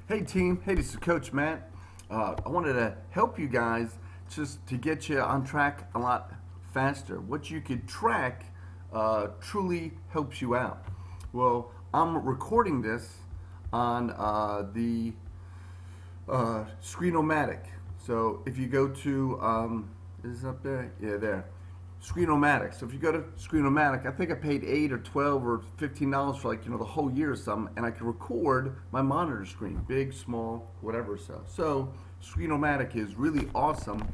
Hey team, hey, this is Coach Matt. I wanted to help you guys just to get you on track a lot faster. What you could track truly helps you out. Well, I'm recording this on the Screenomatic. So if you go to, is it up there? Yeah, there. Screenomatic. So if you go to Screenomatic, I think I paid $8 or $12 or $15 for the whole year or something, and I can record my monitor screen, big, small, whatever. So Screenomatic is really awesome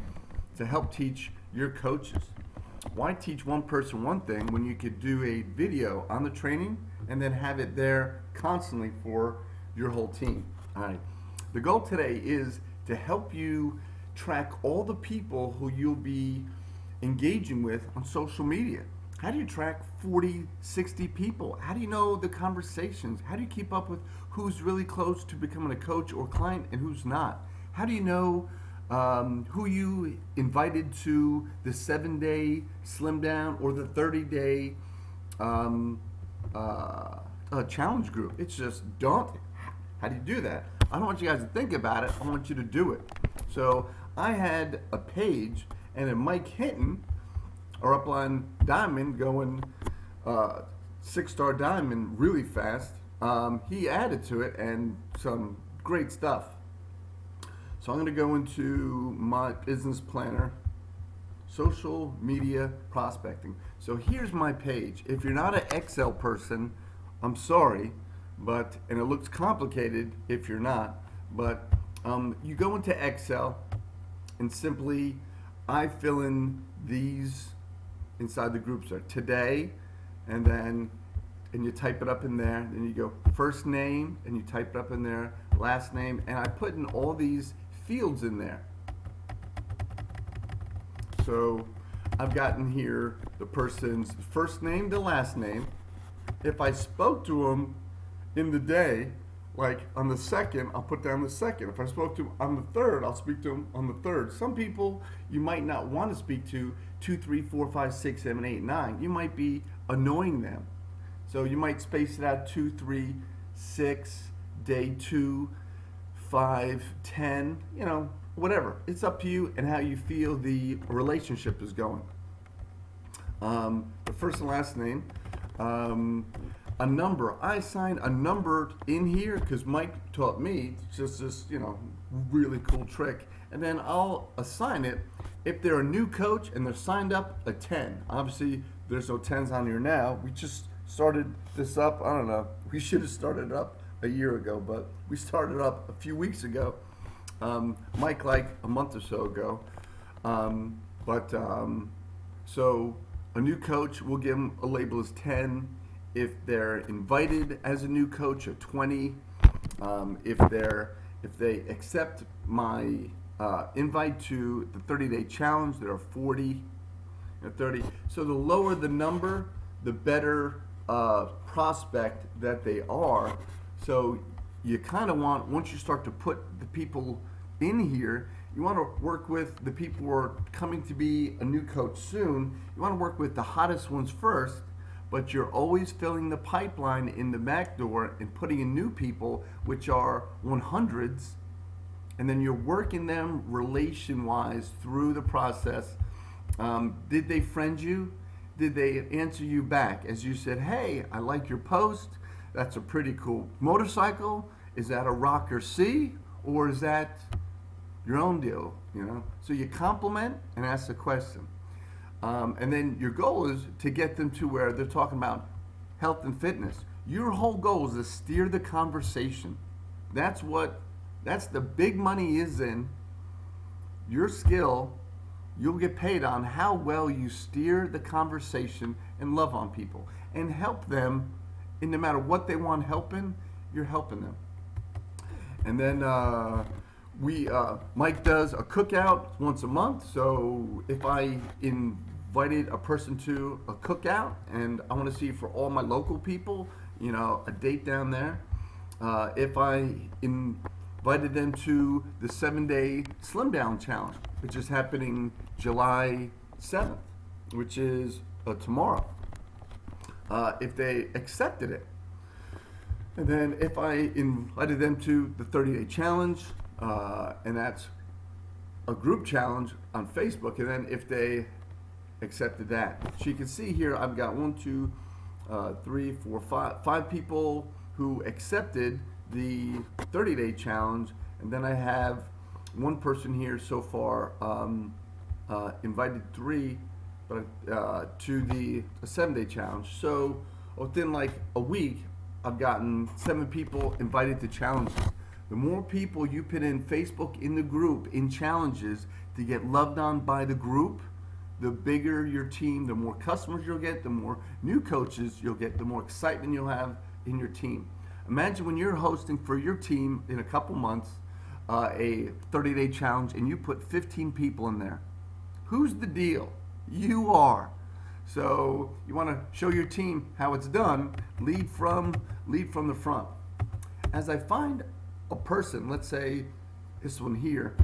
to help teach your coaches. Why teach one person one thing when you could do a video on the training and then have it there constantly for your whole team? All right. The goal today is to help you track all the people who you'll be engaging with on social media. How do you track 40, 60 people? How do you know the conversations? How do you keep up with who's really close to becoming a coach or client and who's not? How do you know who you invited to the 7-day slim down or the 30-day challenge group? It's just daunting. How do you do that? I don't want you guys to think about it. I want you to do it. So I had a page, and then Mike Hinton, our upline diamond, going 6-star diamond really fast. He added to it and some great stuff. So I'm going to go into my business planner, social media prospecting. So here's my page. If you're not an Excel person, I'm sorry, and it looks complicated if you're not, but you go into Excel and simply I fill in these inside the groups there today, and you type it up in there. Then you go first name and you type it up in there, last name, and I put in all these fields in there. So I've gotten here the person's first name to last name. If I spoke to them in the day, like on the 2nd, I'll put down the 2nd. If I spoke to him on the 3rd, I'll speak to him on the 3rd. Some people you might not want to speak to 2, 3, 4, 5, 6, 7, 8, 9. You might be annoying them. So you might space it out 2, 3, 6, day 2, 5, 10, whatever. It's up to you and how you feel the relationship is going. The first and last name. A number. I assign a number in here because Mike taught me just this, really cool trick. And then I'll assign it if they're a new coach and they're signed up a 10. Obviously, there's no 10s on here now. We just started this up. I don't know. We should have started it up a year ago, but we started up a few weeks ago. Mike, like a month or so ago. So a new coach, we'll give them a label as 10. If they're invited as a new coach, a 20. If they accept my invite to the 30-day challenge, there are 40, 30. So the lower the number, the better prospect that they are. So you kind of want, once you start to put the people in here, you want to work with the people who are coming to be a new coach soon. You want to work with the hottest ones first, but you're always filling the pipeline in the back door and putting in new people, which are 100s, and then you're working them relation-wise through the process. Did they friend you? Did they answer you back? As you said, hey, I like your post. That's a pretty cool motorcycle. Is that a Rocker C, or is that your own deal? So you compliment and ask the question. And then your goal is to get them to where they're talking about health and fitness. Your whole goal is to steer the conversation. That's the big money is in. Your skill, you'll get paid on how well you steer the conversation and love on people and help them. And no matter what they want help in, you're helping them. And then Mike does a cookout once a month. So if I invited a person to a cookout and I want to see for all my local people, a date down there. If I invited them to the 7-day slim down challenge, which is happening July 7th, which is tomorrow. If they accepted it. And then if I invited them to the 30-day challenge, and that's a group challenge on Facebook, and then if they accepted that. So you can see here I've got 5 people who accepted the 30-day challenge, and then I have one person here so far invited 3 but to the 7-day challenge. So within like a week, I've gotten 7 people invited to challenges. The more people you put in Facebook in the group in challenges to get loved on by the group, the bigger your team, the more customers you'll get, the more new coaches you'll get, the more excitement you'll have in your team. Imagine when you're hosting for your team in a couple months a 30-day challenge and you put 15 people in there. Who's the deal? You are. So you want to show your team how it's done. Lead from the front. As I find a person, let's say this one here,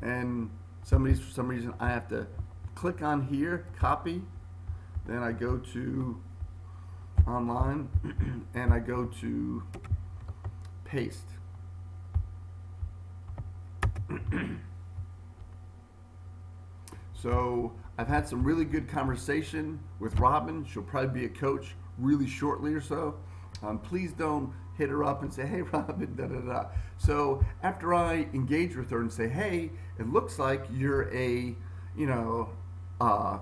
and for some reason I have to click on here, copy, then I go to online and I go to paste. So I've had some really good conversation with Robin. She'll probably be a coach really shortly or so. Please don't hit her up and say, hey Robin, da da da. So after I engage with her and say, hey, it looks like you're a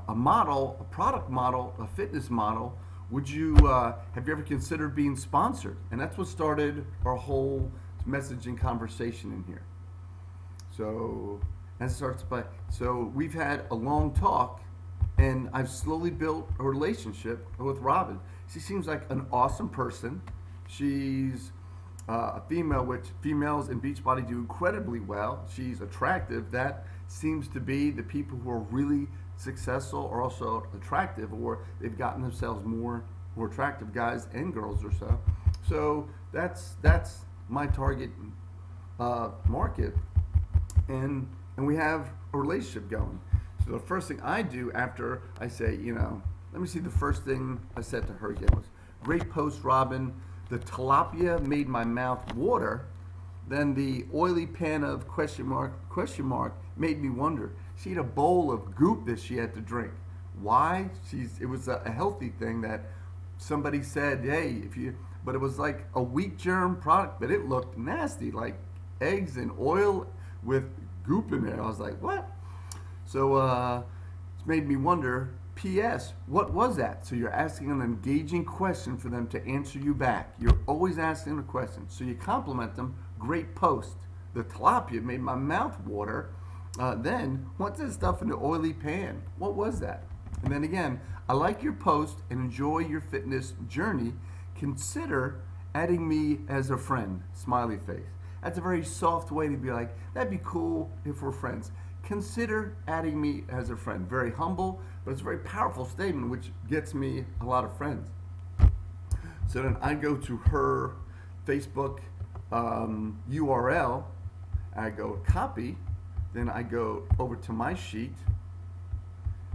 model, a product model, a fitness model. Would you have you ever considered being sponsored? And that's what started our whole messaging conversation in here. So so we've had a long talk, and I've slowly built a relationship with Robin. She seems like an awesome person. She's a female, which females in Beachbody do incredibly well. She's attractive. That seems to be the people who are really successful are also attractive, or they've gotten themselves more attractive, guys and girls or so. So that's my target market, and we have a relationship going. So the first thing I do after I say, let me see, the first thing I said to her again was, great post, Robin. The tilapia made my mouth water. Then the oily pan of question mark made me wonder. She had a bowl of goop that she had to drink. Why? It was a healthy thing that somebody said, hey, but it was like a wheat germ product, but it looked nasty, like eggs and oil with goop in there. I was like, what? So it's made me wonder, P.S., what was that? So you're asking an engaging question for them to answer you back. You're always asking a question. So you compliment them, great post. The tilapia made my mouth water. Then, what's this stuff in the oily pan? What was that? And then again, I like your post and enjoy your fitness journey. Consider adding me as a friend, smiley face. That's a very soft way to be like, that'd be cool if we're friends. Consider adding me as a friend. Very humble, but it's a very powerful statement, which gets me a lot of friends. So then I go to her Facebook URL, I go copy, then I go over to my sheet,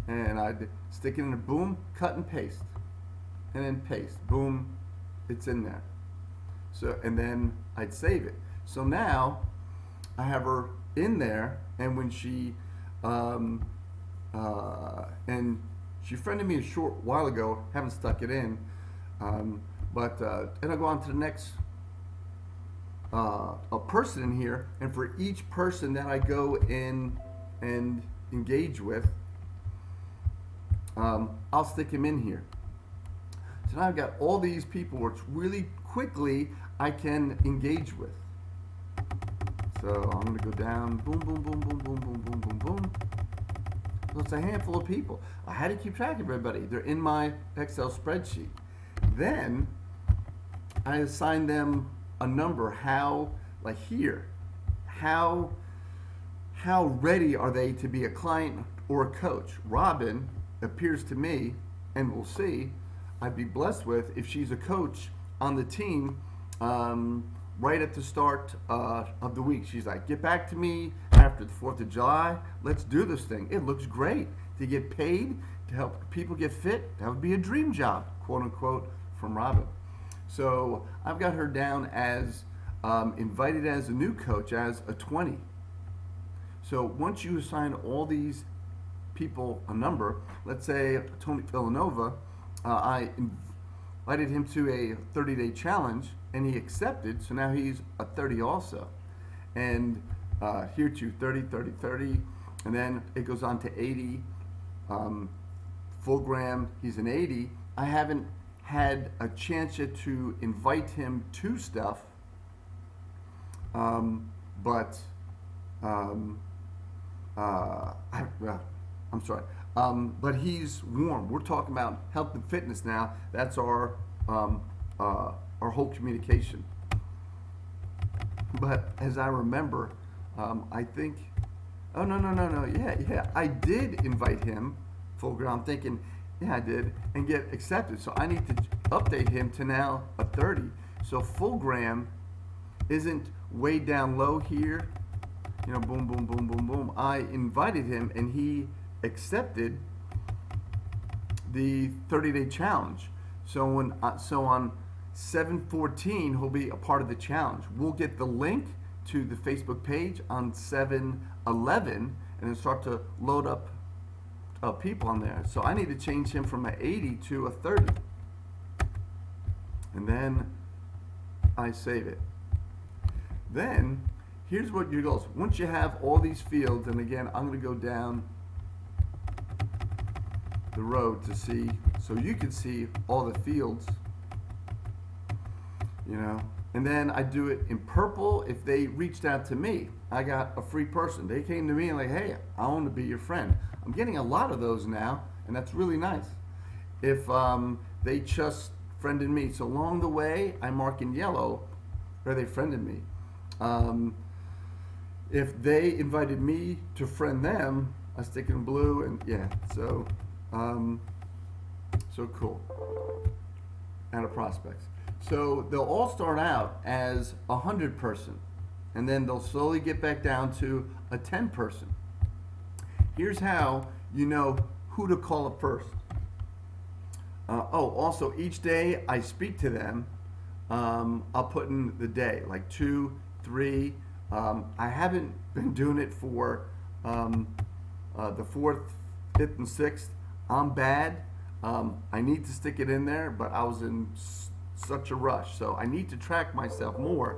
and I'd stick it in a boom, cut and paste, and then paste, boom, it's in there. So, and then I'd save it. So now I have her in there, and when she and she friended me a short while ago, haven't stuck it in, but and I go on to the next a person in here, and for each person that I go in and engage with, I'll stick him in here. So now I've got all these people which really quickly I can engage with. So I'm going to go down, boom, boom, boom, boom, boom, boom, boom, boom, boom. So it's a handful of people. I had to keep track of everybody. They're in my Excel spreadsheet. Then I assign them a number. How ready are they to be a client or a coach? Robin appears to me, and we'll see, I'd be blessed with if she's a coach on the team right at the start of the week. She's like, get back to me after the 4th of July. Let's do this thing. It looks great to get paid to help people get fit. That would be a dream job, quote unquote, from Robin. So I've got her down as invited as a new coach as a 20. So once you assign all these people a number, let's say Tony Villanova, I invited him to a 30-day challenge and he accepted, so now he's a 30 also. And here too, 30, 30, 30, and then it goes on to 80. Full gram, he's an 80. I haven't had a chance yet to invite him to stuff, but I'm sorry. But he's warm. We're talking about health and fitness now. That's our whole communication. But as I remember, I think, oh no, yeah, I did invite him full ground. I'm thinking, yeah, I did, and get accepted. So I need to update him to now a 30. So full gram isn't way down low here. You know, boom, boom, boom, boom, boom. I invited him and he accepted the 30-day challenge. So on 7/14, he'll be a part of the challenge. We'll get the link to the Facebook page on 7/11, and then start to load up people on there. So I need to change him from an 80 to a 30, and then I save it. Then here's what your goals. Once you have all these fields, and again, I'm going to go down the road to see, so you can see all the fields, you know. And then I do it in purple if they reached out to me. I got a free person. They came to me and like, hey, I want to be your friend. I'm getting a lot of those now, and that's really nice. If they just friended me, so along the way, I mark in yellow where they friended me. If they invited me to friend them, I stick in blue, and yeah, so cool. And a prospects. So they'll all start out as a 100 person, and then they'll slowly get back down to a 10 person. Here's how you know who to call up first. Also each day I speak to them, I'll put in the day, like 2, 3. I haven't been doing it for the 4th, 5th, and 6th. I'm bad. I need to stick it in there, but I was in such a rush, so I need to track myself more.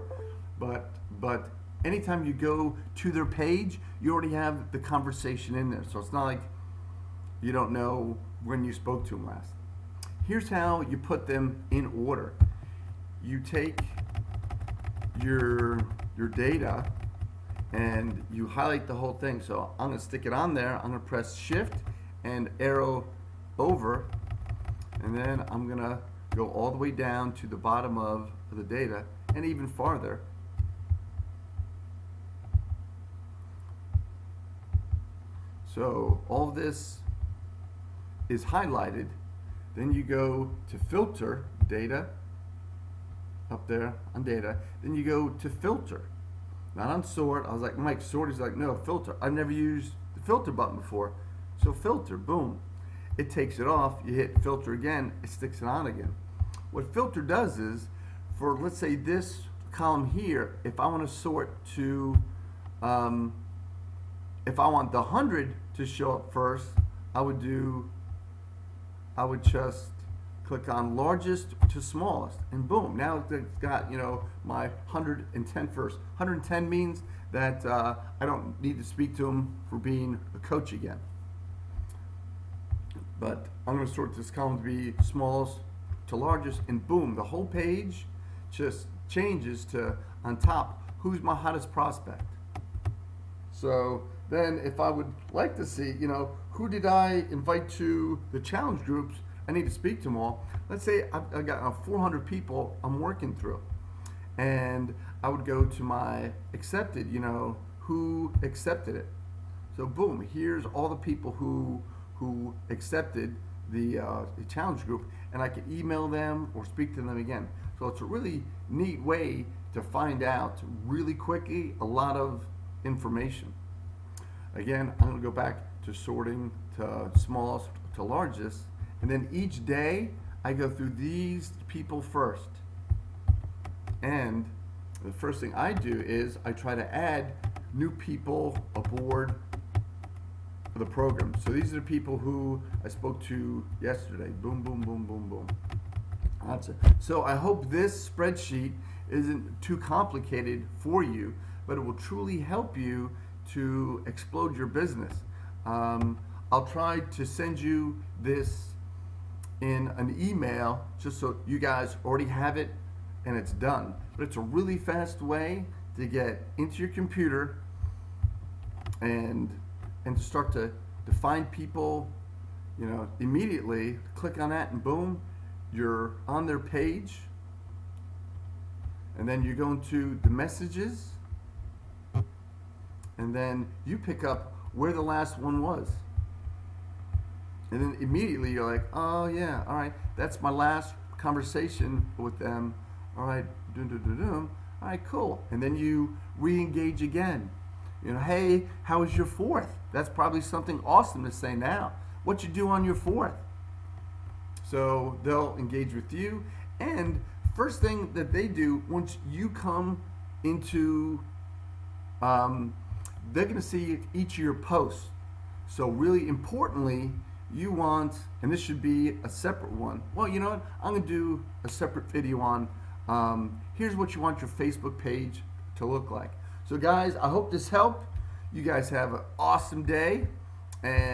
But anytime you go to their page, you already have the conversation in there, so it's not like you don't know when you spoke to them last. Here's how you put them in order. You take your data and you highlight the whole thing. So I'm going to stick it on there. I'm going to press shift and arrow over, and then I'm going to go all the way down to the bottom of the data and even farther. So all this is highlighted. Then you go to filter data, up there on data. Then you go to filter, not on sort. I was like, Mike, sort is like, no, filter. I've never used the filter button before. So filter, boom. It takes it off. You hit filter again, it sticks it on again. What filter does is, for let's say this column here, if I want to sort to, if I want the 100 to show up first, I would just click on largest to smallest, and boom, now it's got, you know, my 110 first. 110 means that I don't need to speak to them for being a coach again. But I'm going to sort this column to be smallest to largest, and boom, the whole page just changes to, on top, who's my hottest prospect. So then if I would like to see, you know, who did I invite to the challenge groups, I need to speak to them all. Let's say I've got 400 people I'm working through, and I would go to my accepted, you know, who accepted it. So boom, here's all the people who accepted the challenge group, and I can email them or speak to them again. So it's a really neat way to find out really quickly a lot of information. Again, I'm going to go back to sorting to smallest to largest, and then each day I go through these people first. And the first thing I do is I try to add new people aboard the program. So these are the people who I spoke to yesterday. Boom, boom, boom, boom, boom. That's it. So I hope this spreadsheet isn't too complicated for you, but it will truly help you to explode your business. I'll try to send you this in an email just so you guys already have it and it's done. But it's a really fast way to get into your computer and to start to find people, immediately. Click on that and boom, you're on their page. And then you go into the messages, and then you pick up where the last one was. And then immediately you're like, oh yeah, all right, that's my last conversation with them. All right, all right, cool. And then you re-engage again. Hey, how was your 4th? That's probably something awesome to say now. What you do on your 4th? So they'll engage with you. And first thing that they do once you come into, they're going to see each of your posts. So really importantly, you want, and this should be a separate one. Well, you know what? I'm going to do a separate video on here's what you want your Facebook page to look like. So guys, I hope this helped. You guys have an awesome day, and